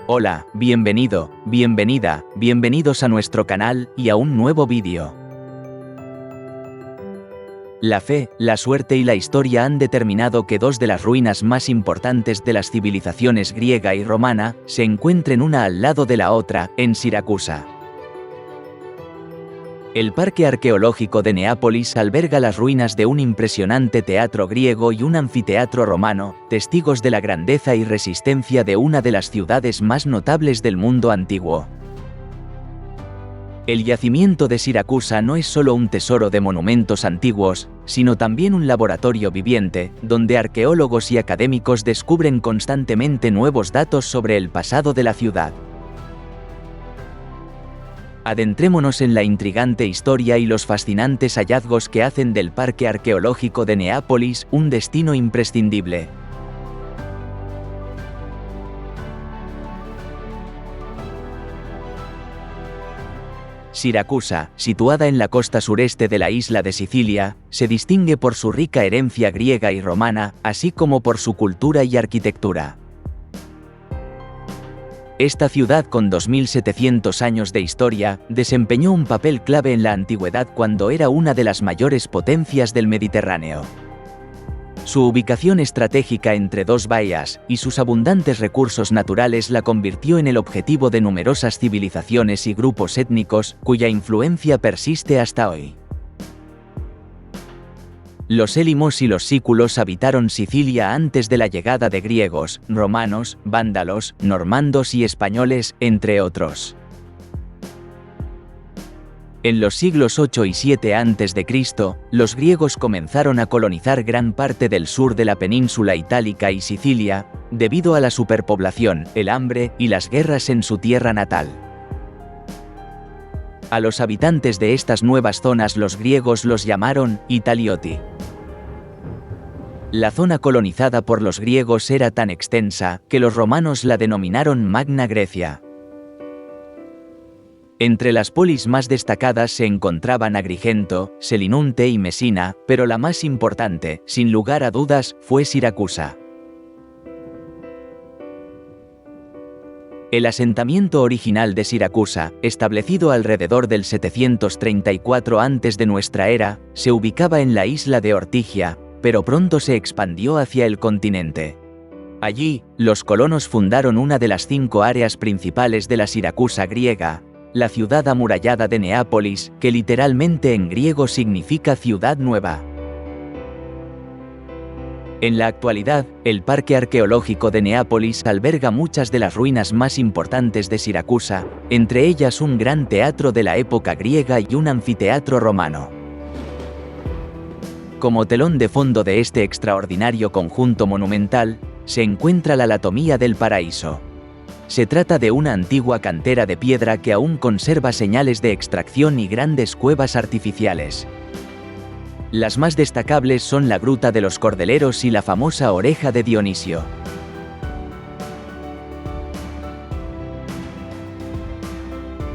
Hola, bienvenido, bienvenida, bienvenidos a nuestro canal y a un nuevo vídeo. La fe, la suerte y la historia han determinado que dos de las ruinas más importantes de las civilizaciones griega y romana se encuentren una al lado de la otra, en Siracusa. El Parque Arqueológico de Neápolis alberga las ruinas de un impresionante teatro griego y un anfiteatro romano, testigos de la grandeza y resistencia de una de las ciudades más notables del mundo antiguo. El yacimiento de Siracusa no es solo un tesoro de monumentos antiguos, sino también un laboratorio viviente, donde arqueólogos y académicos descubren constantemente nuevos datos sobre el pasado de la ciudad. Adentrémonos en la intrigante historia y los fascinantes hallazgos que hacen del Parque Arqueológico de Neápolis un destino imprescindible. Siracusa, situada en la costa sureste de la isla de Sicilia, se distingue por su rica herencia griega y romana, así como por su cultura y arquitectura. Esta ciudad con 2700 años de historia, desempeñó un papel clave en la antigüedad cuando era una de las mayores potencias del Mediterráneo. Su ubicación estratégica entre dos bahías y sus abundantes recursos naturales la convirtió en el objetivo de numerosas civilizaciones y grupos étnicos, cuya influencia persiste hasta hoy. Los élimos y los sículos habitaron Sicilia antes de la llegada de griegos, romanos, vándalos, normandos y españoles, entre otros. En los siglos 8 y 7 a.C., los griegos comenzaron a colonizar gran parte del sur de la península itálica y Sicilia, debido a la superpoblación, el hambre y las guerras en su tierra natal. A los habitantes de estas nuevas zonas los griegos los llamaron Italioti. La zona colonizada por los griegos era tan extensa que los romanos la denominaron Magna Grecia. Entre las polis más destacadas se encontraban Agrigento, Selinunte y Mesina, pero la más importante, sin lugar a dudas, fue Siracusa. El asentamiento original de Siracusa, establecido alrededor del 734 antes de nuestra era, se ubicaba en la isla de Ortigia, pero pronto se expandió hacia el continente. Allí, los colonos fundaron una de las 5 áreas principales de la Siracusa griega, la ciudad amurallada de Neápolis, que literalmente en griego significa ciudad nueva. En la actualidad, el Parque Arqueológico de Neápolis alberga muchas de las ruinas más importantes de Siracusa, entre ellas un gran teatro de la época griega y un anfiteatro romano. Como telón de fondo de este extraordinario conjunto monumental, se encuentra la Anatomía del Paraíso. Se trata de una antigua cantera de piedra que aún conserva señales de extracción y grandes cuevas artificiales. Las más destacables son la Gruta de los Cordeleros y la famosa Oreja de Dionisio.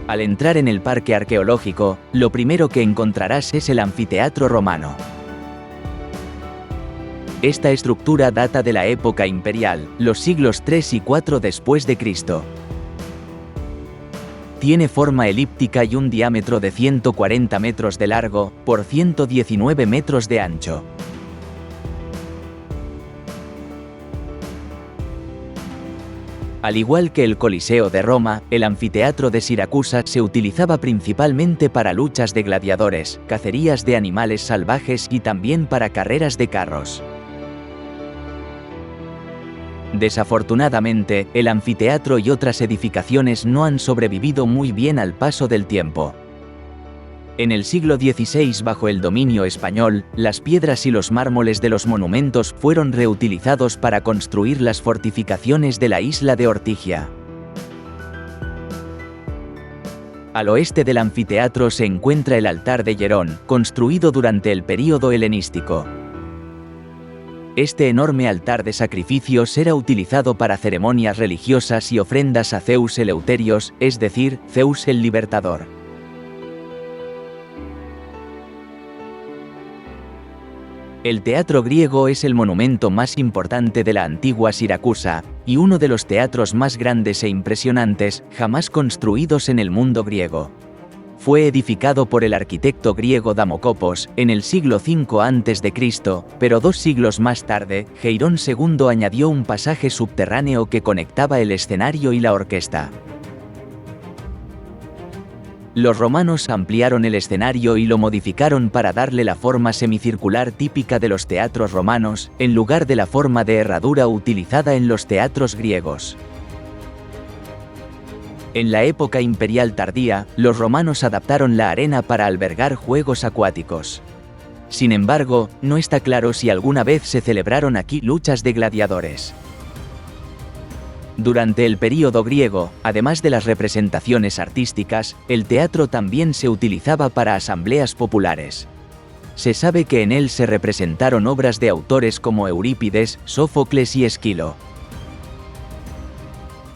Al entrar en el parque arqueológico, lo primero que encontrarás es el anfiteatro romano. Esta estructura data de la época imperial, los siglos 3 y 4 después de Cristo. Tiene forma elíptica y un diámetro de 140 metros de largo, por 119 metros de ancho. Al igual que el Coliseo de Roma, el anfiteatro de Siracusa se utilizaba principalmente para luchas de gladiadores, cacerías de animales salvajes y también para carreras de carros. Desafortunadamente, el anfiteatro y otras edificaciones no han sobrevivido muy bien al paso del tiempo. En el siglo XVI, bajo el dominio español, las piedras y los mármoles de los monumentos fueron reutilizados para construir las fortificaciones de la isla de Ortigia. Al oeste del anfiteatro se encuentra el altar de Hierón, construido durante el período helenístico. Este enorme altar de sacrificios era utilizado para ceremonias religiosas y ofrendas a Zeus Eleuterios, es decir, Zeus el Libertador. El teatro griego es el monumento más importante de la antigua Siracusa, y uno de los teatros más grandes e impresionantes jamás construidos en el mundo griego. Fue edificado por el arquitecto griego Damocopos en el siglo V a.C., pero 2 siglos más tarde, Geirón II añadió un pasaje subterráneo que conectaba el escenario y la orquesta. Los romanos ampliaron el escenario y lo modificaron para darle la forma semicircular típica de los teatros romanos, en lugar de la forma de herradura utilizada en los teatros griegos. En la época imperial tardía, los romanos adaptaron la arena para albergar juegos acuáticos. Sin embargo, no está claro si alguna vez se celebraron aquí luchas de gladiadores. Durante el período griego, además de las representaciones artísticas, el teatro también se utilizaba para asambleas populares. Se sabe que en él se representaron obras de autores como Eurípides, Sófocles y Esquilo.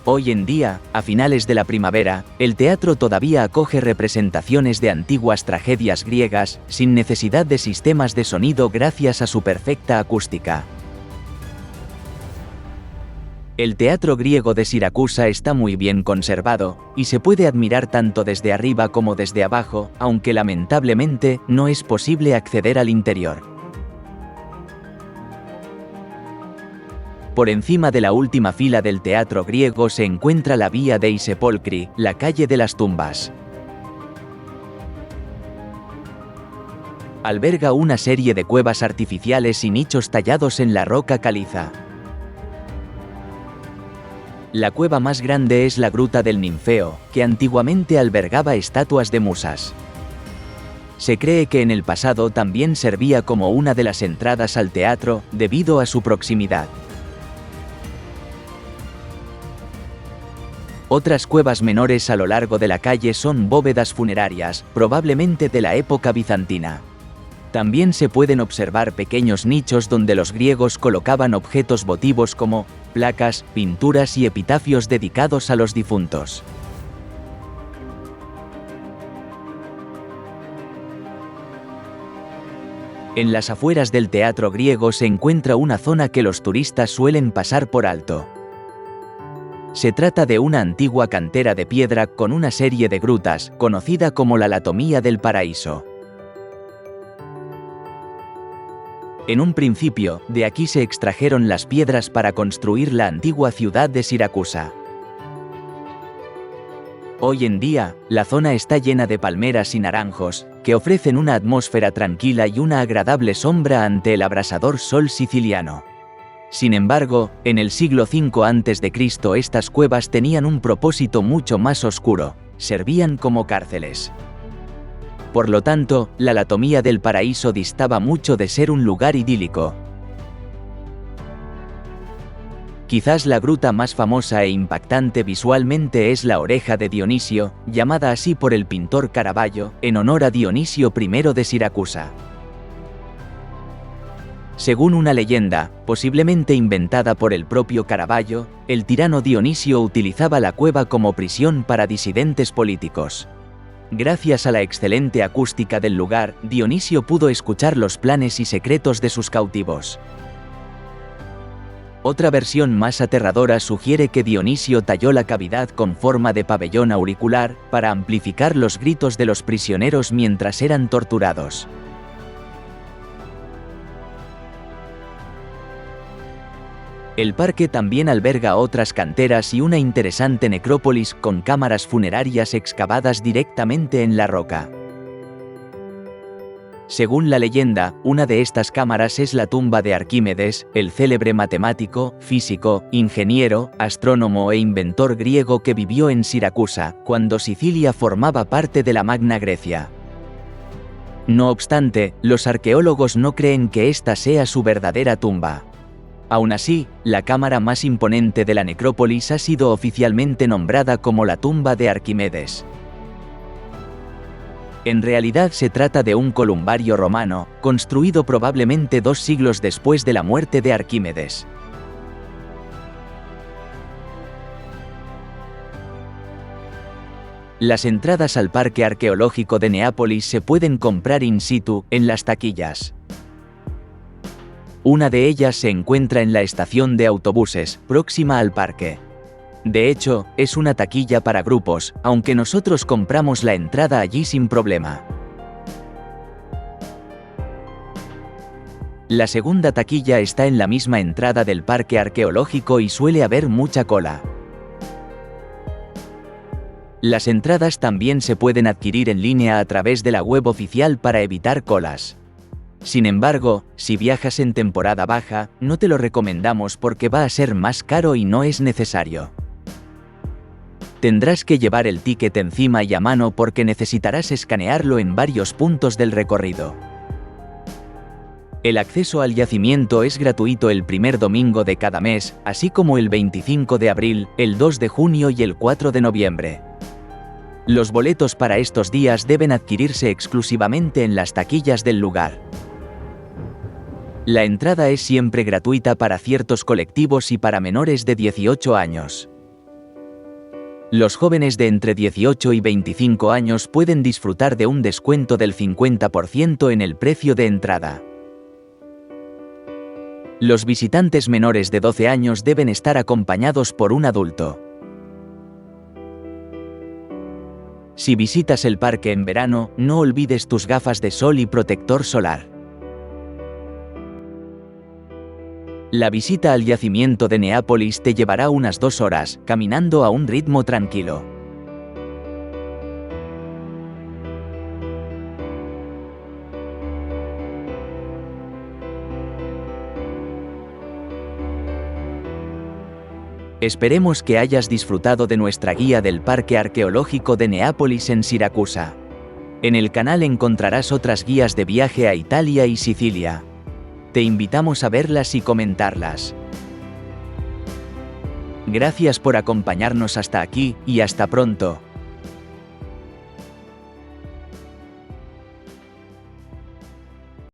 Hoy en día, a finales de la primavera, el teatro todavía acoge representaciones de antiguas tragedias griegas, sin necesidad de sistemas de sonido gracias a su perfecta acústica. El teatro griego de Siracusa está muy bien conservado, y se puede admirar tanto desde arriba como desde abajo, aunque lamentablemente no es posible acceder al interior. Por encima de la última fila del teatro griego se encuentra la Vía dei Sepolcri, la calle de las tumbas. Alberga una serie de cuevas artificiales y nichos tallados en la roca caliza. La cueva más grande es la Gruta del Ninfeo, que antiguamente albergaba estatuas de musas. Se cree que en el pasado también servía como una de las entradas al teatro, debido a su proximidad. Otras cuevas menores a lo largo de la calle son bóvedas funerarias, probablemente de la época bizantina. También se pueden observar pequeños nichos donde los griegos colocaban objetos votivos como placas, pinturas y epitafios dedicados a los difuntos. En las afueras del teatro griego se encuentra una zona que los turistas suelen pasar por alto. Se trata de una antigua cantera de piedra con una serie de grutas, conocida como la Latomía del Paraíso. En un principio, de aquí se extrajeron las piedras para construir la antigua ciudad de Siracusa. Hoy en día, la zona está llena de palmeras y naranjos, que ofrecen una atmósfera tranquila y una agradable sombra ante el abrasador sol siciliano. Sin embargo, en el siglo V a.C. estas cuevas tenían un propósito mucho más oscuro: servían como cárceles. Por lo tanto, la Latomía del Paraíso distaba mucho de ser un lugar idílico. Quizás la gruta más famosa e impactante visualmente es la Oreja de Dionisio, llamada así por el pintor Caravaggio, en honor a Dionisio I de Siracusa. Según una leyenda, posiblemente inventada por el propio Caravaggio, el tirano Dionisio utilizaba la cueva como prisión para disidentes políticos. Gracias a la excelente acústica del lugar, Dionisio pudo escuchar los planes y secretos de sus cautivos. Otra versión más aterradora sugiere que Dionisio talló la cavidad con forma de pabellón auricular para amplificar los gritos de los prisioneros mientras eran torturados. El parque también alberga otras canteras y una interesante necrópolis con cámaras funerarias excavadas directamente en la roca. Según la leyenda, una de estas cámaras es la tumba de Arquímedes, el célebre matemático, físico, ingeniero, astrónomo e inventor griego que vivió en Siracusa, cuando Sicilia formaba parte de la Magna Grecia. No obstante, los arqueólogos no creen que esta sea su verdadera tumba. Aún así, la cámara más imponente de la necrópolis ha sido oficialmente nombrada como la tumba de Arquímedes. En realidad se trata de un columbario romano, construido probablemente 2 siglos después de la muerte de Arquímedes. Las entradas al Parque Arqueológico de Neápolis se pueden comprar in situ, en las taquillas. Una de ellas se encuentra en la estación de autobuses, próxima al parque. De hecho, es una taquilla para grupos, aunque nosotros compramos la entrada allí sin problema. La segunda taquilla está en la misma entrada del parque arqueológico y suele haber mucha cola. Las entradas también se pueden adquirir en línea a través de la web oficial para evitar colas. Sin embargo, si viajas en temporada baja, no te lo recomendamos porque va a ser más caro y no es necesario. Tendrás que llevar el ticket encima y a mano porque necesitarás escanearlo en varios puntos del recorrido. El acceso al yacimiento es gratuito el primer domingo de cada mes, así como el 25 de abril, el 2 de junio y el 4 de noviembre. Los boletos para estos días deben adquirirse exclusivamente en las taquillas del lugar. La entrada es siempre gratuita para ciertos colectivos y para menores de 18 años. Los jóvenes de entre 18 y 25 años pueden disfrutar de un descuento del 50% en el precio de entrada. Los visitantes menores de 12 años deben estar acompañados por un adulto. Si visitas el parque en verano, no olvides tus gafas de sol y protector solar. La visita al yacimiento de Neápolis te llevará unas 2 horas, caminando a un ritmo tranquilo. Esperemos que hayas disfrutado de nuestra guía del Parque Arqueológico de Neápolis en Siracusa. En el canal encontrarás otras guías de viaje a Italia y Sicilia. Te invitamos a verlas y comentarlas. Gracias por acompañarnos hasta aquí, y hasta pronto.